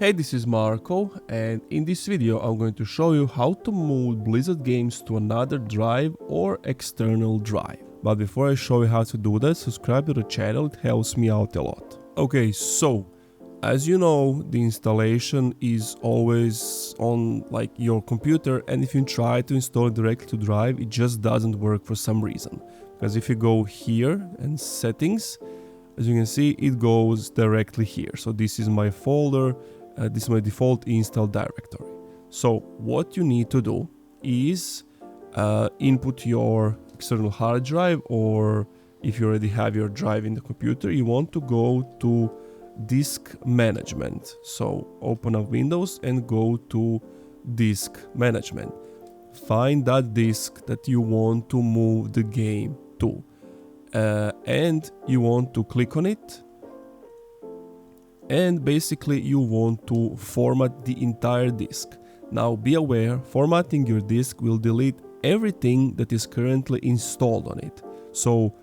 Hey, this is Marco, and in this video I'm going to show you how to move Blizzard games to another drive or external drive. But before I show you how to do that, subscribe to the channel, it helps me out a lot. Okay, so as you know, the installation is always on your computer, and if you try to install it directly to drive, it just doesn't work for some reason. Because if you go here and settings, as you can see, it goes directly here. So this is my folder. This is my default install directory. So what you need to do is input your external hard drive, or if you already have your drive in the computer, you want to go to disk management. So open up Windows and go to disk management. Find that disk that you want to move the game to. And you want to click on it, and basically you want to format the entire disk. Now be aware, formatting your disk will delete everything that is currently installed on it, so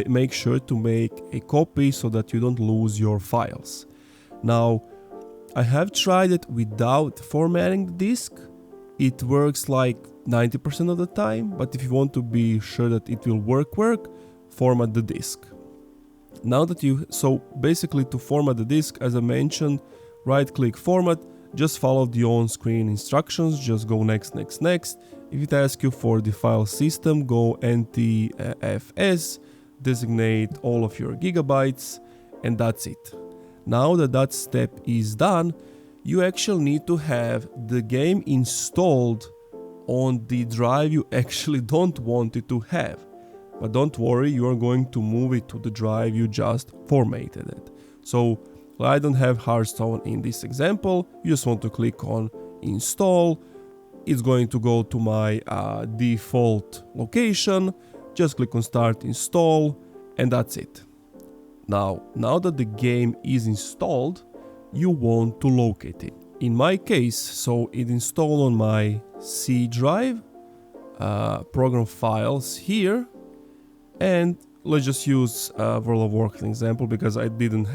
make sure to make a copy so that you don't lose your files. Now I have tried it without formatting the disk. It works like 90% of the time, but if you want to be sure that it will work, format the disk. So basically, to format the disk, as I mentioned, right click format, just follow the on-screen instructions, just go next. If it asks you for the file system, go NTFS, designate all of your gigabytes, and that's it. Now that that step is done, you actually need to have the game installed on the drive you actually don't want it to have. But don't worry, you are going to move it to the drive you just formatted it. So I don't have Hearthstone in this example. You just want to click on install. It's going to go to my default location. Just click on start install, and that's it. Now that the game is installed, you want to locate it. In my case, so it installed on my C drive, program files here. And let's just use World of Warcraft example, because I didn't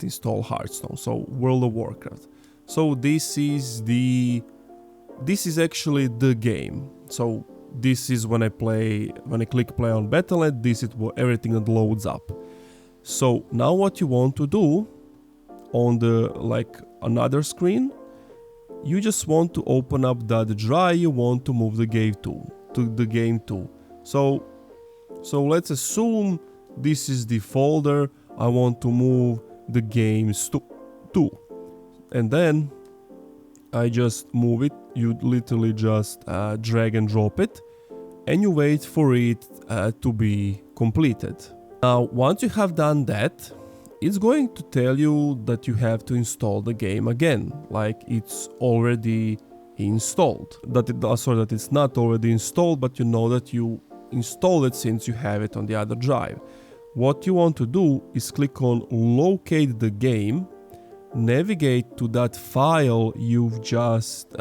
install Hearthstone. So World of Warcraft. So this is actually the game. So this is when I click play on Battle.net, this is everything that loads up. So now what you want to do on the another screen, you just want to open up that drive you want to move the game to. So let's assume this is the folder I want to move the games to. And then I just move it. You literally just drag and drop it, and you wait for it to be completed. Now, once you have done that, it's going to tell you that you have to install the game again, like it's already installed. That it's not already installed, but you know that you install it since you have it on the other drive. What you want to do is click on locate the game, navigate to that file you've just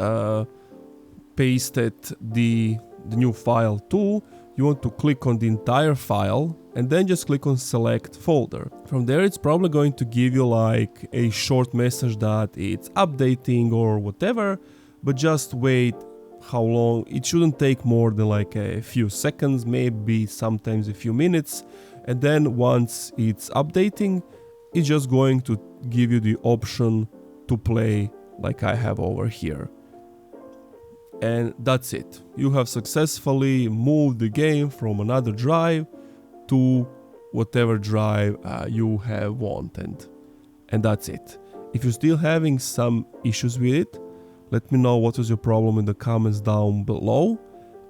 pasted the new file to. You want to click on the entire file and then just click on select folder. From there it's probably going to give you like a short message that it's updating or whatever, but just wait. How long? It shouldn't take more than like a few seconds, maybe sometimes a few minutes. And then once it's updating, it's just going to give you the option to play like I have over here. And that's it. You have successfully moved the game from another drive to whatever drive you have wanted. And that's it. If you're still having some issues with it, let me know what was your problem in the comments down below,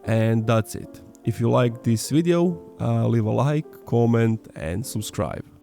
and that's it. If you like this video, leave a like, comment and subscribe.